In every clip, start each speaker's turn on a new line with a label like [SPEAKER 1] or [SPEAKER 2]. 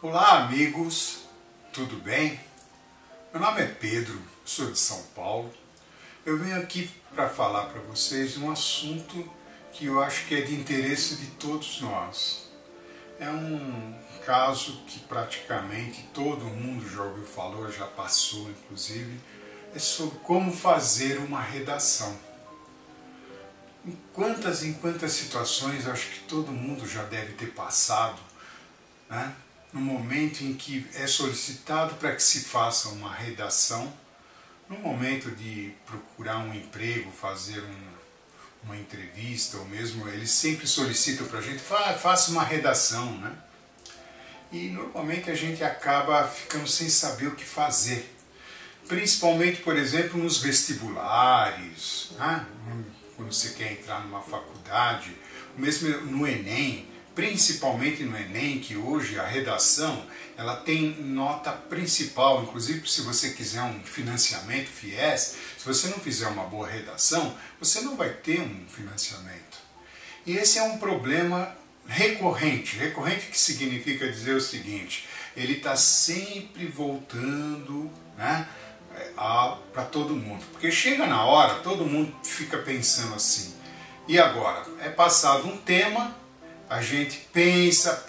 [SPEAKER 1] Olá amigos, tudo bem? Meu nome é Pedro, sou de São Paulo. Eu venho aqui para falar para vocês um assunto que eu acho que é de interesse de todos nós. É um caso que praticamente todo mundo já ouviu falar, já passou inclusive, é sobre como fazer uma redação. Em quantas situações acho que todo mundo já deve ter passado, né? No momento em que é solicitado para que se faça uma redação, no momento de procurar um emprego, fazer uma entrevista, ou mesmo eles sempre solicitam para a gente, faça uma redação, né? E normalmente a gente acaba ficando sem saber o que fazer. Principalmente, por exemplo, nos vestibulares, né? Quando você quer entrar numa faculdade, mesmo no Enem, principalmente no Enem, que hoje a redação ela tem nota principal, inclusive se você quiser um financiamento FIES, se você não fizer uma boa redação, você não vai ter um financiamento. E esse é um problema recorrente que significa dizer o seguinte, ele está sempre voltando, né, para todo mundo, porque chega na hora, todo mundo fica pensando assim, e agora? É passado um tema, a gente pensa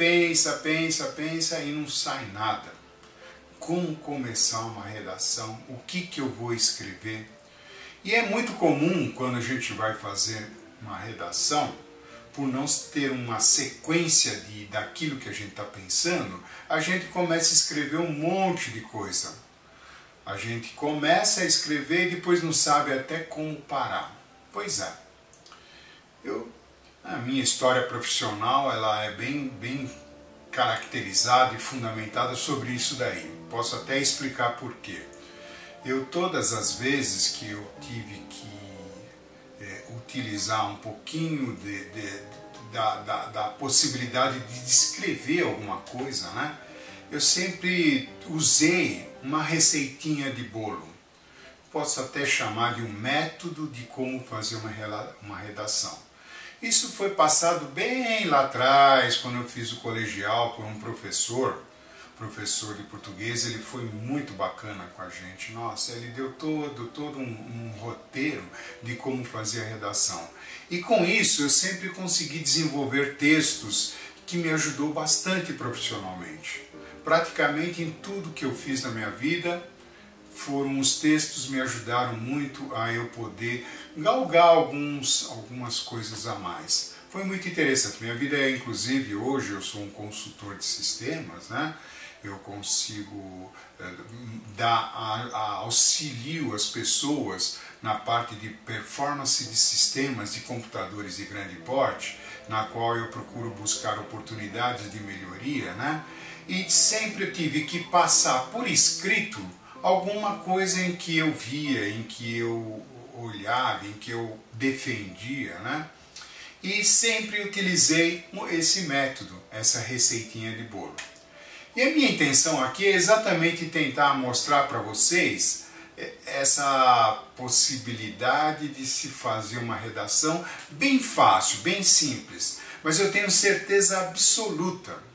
[SPEAKER 1] e não sai nada. Como começar uma redação? O que eu vou escrever? E é muito comum quando a gente vai fazer uma redação, por não ter uma sequência daquilo que a gente está pensando, a gente começa a escrever um monte de coisa. A gente começa a escrever e depois não sabe até como parar. Pois é. A minha história profissional ela é bem caracterizada e fundamentada sobre isso daí. Posso até explicar por quê. Todas as vezes que eu tive que utilizar um pouquinho da possibilidade de descrever alguma coisa, né? Eu sempre usei uma receitinha de bolo. Posso até chamar de um método de como fazer uma redação. Isso foi passado bem lá atrás, quando eu fiz o colegial, por um professor de português. Ele foi muito bacana com a gente. Nossa, ele deu todo um roteiro de como fazer a redação. E com isso eu sempre consegui desenvolver textos que me ajudou bastante profissionalmente. Praticamente em tudo que eu fiz na minha vida, os textos que me ajudaram muito a eu poder galgar algumas coisas a mais. Foi muito interessante. Minha vida é, inclusive, hoje eu sou um consultor de sistemas, né? Eu consigo auxilio as pessoas na parte de performance de sistemas de computadores de grande porte, na qual eu procuro buscar oportunidades de melhoria, né? E sempre eu tive que passar por escrito alguma coisa em que eu via, em que eu olhava, em que eu defendia, né? E sempre utilizei esse método, essa receitinha de bolo. E a minha intenção aqui é exatamente tentar mostrar para vocês essa possibilidade de se fazer uma redação bem fácil, bem simples, mas eu tenho certeza absoluta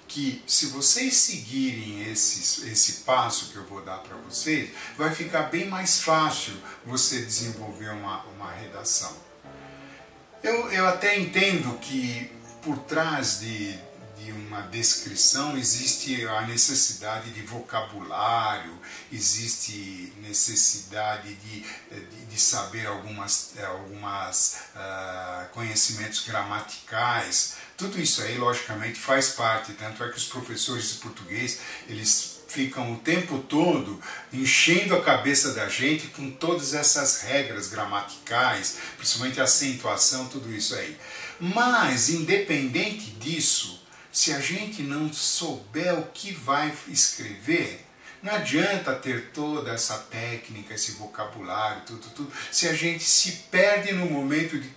[SPEAKER 1] que se vocês seguirem esse passo que eu vou dar para vocês, vai ficar bem mais fácil você desenvolver uma redação. Eu até entendo que por trás de uma descrição existe a necessidade de vocabulário, existe necessidade de saber algumas conhecimentos gramaticais. Tudo isso aí, logicamente, faz parte, tanto é que os professores de português, eles ficam o tempo todo enchendo a cabeça da gente com todas essas regras gramaticais, principalmente a acentuação, tudo isso aí. Mas, independente disso, se a gente não souber o que vai escrever, não adianta ter toda essa técnica, esse vocabulário, tudo, se a gente se perde no momento de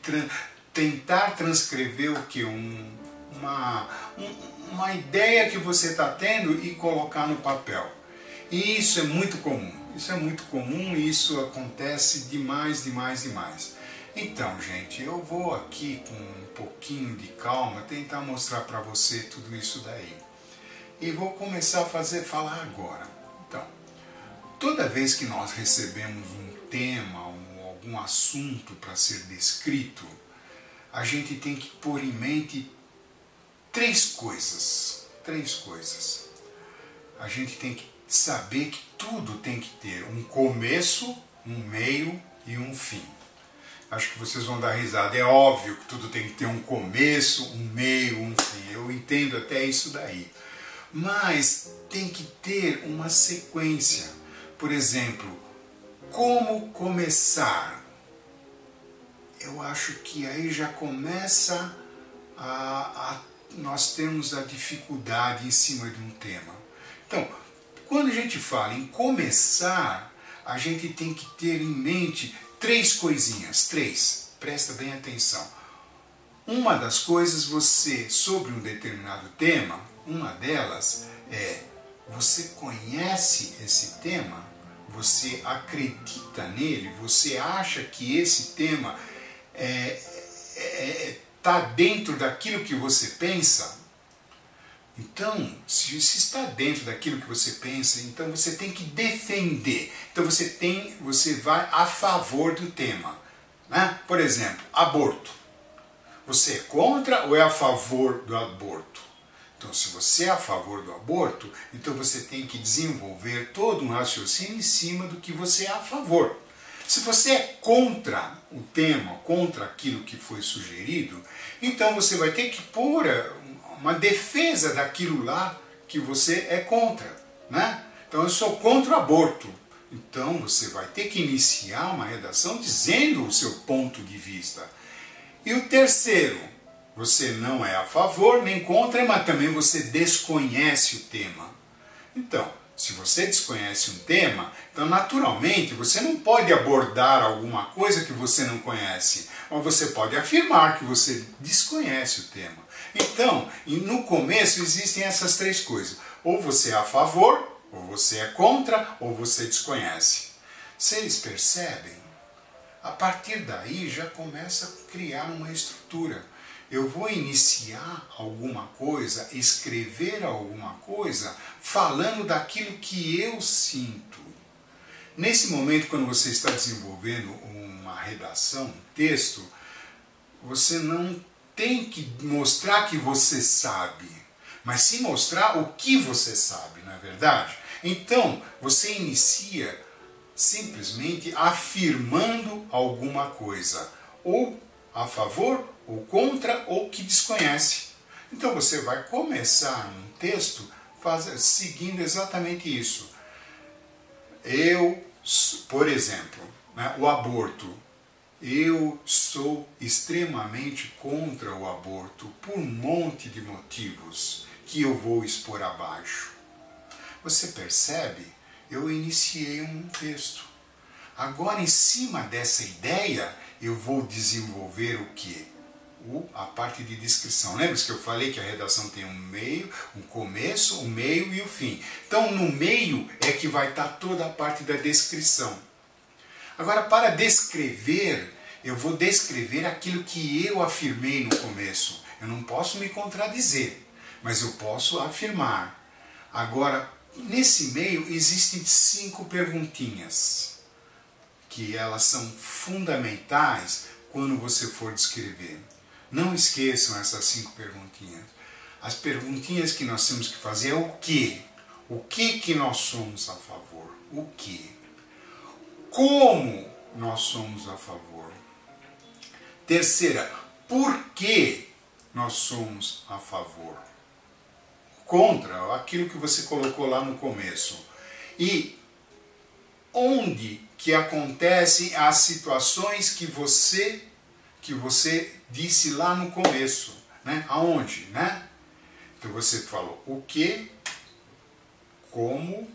[SPEAKER 1] tentar transcrever o que? Uma ideia que você está tendo e colocar no papel. E isso é muito comum, e isso acontece demais. Então, gente, eu vou aqui com um pouquinho de calma tentar mostrar para você tudo isso daí. e vou começar a falar agora. Então, toda vez que nós recebemos um tema, algum assunto para ser descrito, a gente tem que pôr em mente três coisas. A gente tem que saber que tudo tem que ter um começo, um meio e um fim. Acho que vocês vão dar risada. É óbvio que tudo tem que ter um começo, um meio, um fim. Eu entendo até isso daí. Mas tem que ter uma sequência. Por exemplo, como começar? Eu acho que aí já começa nós temos a dificuldade em cima de um tema. Então, quando a gente fala em começar, a gente tem que ter em mente três coisinhas, presta bem atenção. Uma das coisas sobre um determinado tema, uma delas é, você conhece esse tema? Você acredita nele? Você acha que esse tema está dentro daquilo que você pensa? Então, se está dentro daquilo que você pensa, então você tem que defender. Então você vai a favor do tema, né? Por exemplo, aborto. Você é contra ou é a favor do aborto? Então, se você é a favor do aborto, então você tem que desenvolver todo um raciocínio em cima do que você é a favor. Se você é contra o tema, contra aquilo que foi sugerido, então você vai ter que pôr uma defesa daquilo lá que você é contra, né? Então eu sou contra o aborto. Então você vai ter que iniciar uma redação dizendo o seu ponto de vista. E o terceiro, você não é a favor nem contra, mas também você desconhece o tema. Então, se você desconhece um tema, então naturalmente você não pode abordar alguma coisa que você não conhece, mas você pode afirmar que você desconhece o tema. Então, no começo existem essas três coisas. Ou você é a favor, ou você é contra, ou você desconhece. Vocês percebem? A partir daí já começa a criar uma estrutura. Eu vou iniciar alguma coisa, escrever alguma coisa, falando daquilo que eu sinto. Nesse momento, quando você está desenvolvendo uma redação, um texto, você não tem que mostrar que você sabe, mas sim mostrar o que você sabe, não é verdade? Então, você inicia simplesmente afirmando alguma coisa, ou a favor, ou contra, ou que desconhece. Então você vai começar um texto seguindo exatamente isso. Por exemplo, né, o aborto. Eu sou extremamente contra o aborto por um monte de motivos que eu vou expor abaixo. Você percebe? Eu iniciei um texto. Agora, em cima dessa ideia, eu vou desenvolver o quê? A parte de descrição. Lembra-se que eu falei que a redação tem um meio, um começo, um meio e o fim. Então, no meio é que vai estar toda a parte da descrição. Agora, para descrever, eu vou descrever aquilo que eu afirmei no começo. Eu não posso me contradizer, mas eu posso afirmar. Agora, nesse meio existem 5 perguntinhas, que elas são fundamentais quando você for descrever. Não esqueçam essas 5 perguntinhas. As perguntinhas que nós temos que fazer é o quê? O que nós somos a favor? O quê? Como nós somos a favor? Terceira, por que nós somos a favor? Contra, aquilo que você colocou lá no começo. E onde que acontecem as situações que você disse lá no começo, né? Aonde, né? Então você falou o que, como,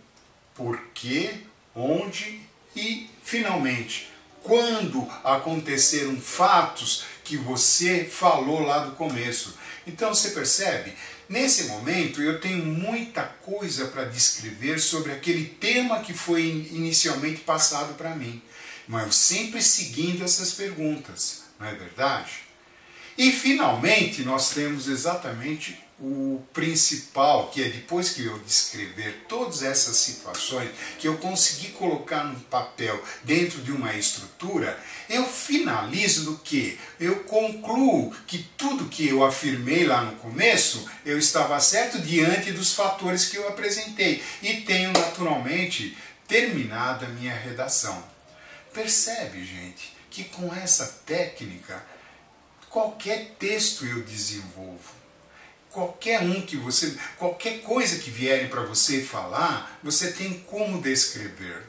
[SPEAKER 1] por que, onde e, finalmente, quando aconteceram fatos que você falou lá do começo. Então você percebe? Nesse momento eu tenho muita coisa para descrever sobre aquele tema que foi inicialmente passado para mim, mas sempre seguindo essas perguntas, não é verdade? E finalmente nós temos exatamente o principal, que é depois que eu descrever todas essas situações, que eu consegui colocar no papel dentro de uma estrutura, eu finalizo do que? Eu concluo que tudo que eu afirmei lá no começo, eu estava certo diante dos fatores que eu apresentei e tenho naturalmente terminado a minha redação. Percebe, gente, que com essa técnica, qualquer texto eu desenvolvo. Qualquer coisa que vierem para você falar, você tem como descrever.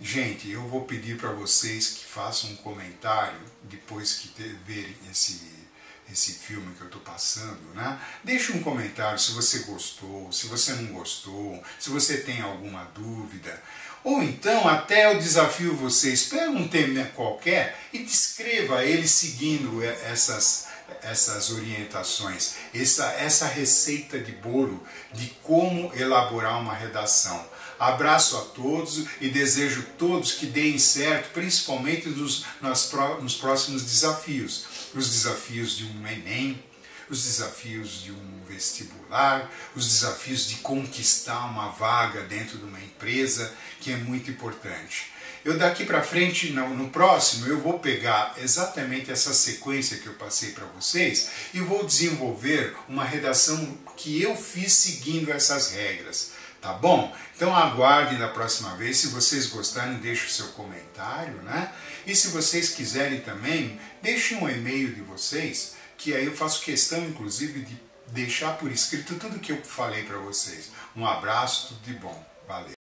[SPEAKER 1] Gente, eu vou pedir para vocês que façam um comentário depois que verem esse filme que eu estou passando, né? Deixe um comentário se você gostou, se você não gostou, se você tem alguma dúvida. Ou então, até eu desafio vocês, pega um tema qualquer e descreva ele seguindo essas orientações, essa receita de bolo de como elaborar uma redação. Abraço a todos e desejo todos que deem certo, principalmente nos próximos desafios. Os desafios de um Enem, os desafios de um vestibular, os desafios de conquistar uma vaga dentro de uma empresa, que é muito importante. Eu daqui para frente, no próximo, eu vou pegar exatamente essa sequência que eu passei para vocês e vou desenvolver uma redação que eu fiz seguindo essas regras. Tá bom? Então aguardem da próxima vez. Se vocês gostarem, deixem o seu comentário, né? E se vocês quiserem também, deixem um e-mail de vocês, que aí eu faço questão, inclusive, de deixar por escrito tudo que eu falei para vocês. Um abraço, tudo de bom. Valeu!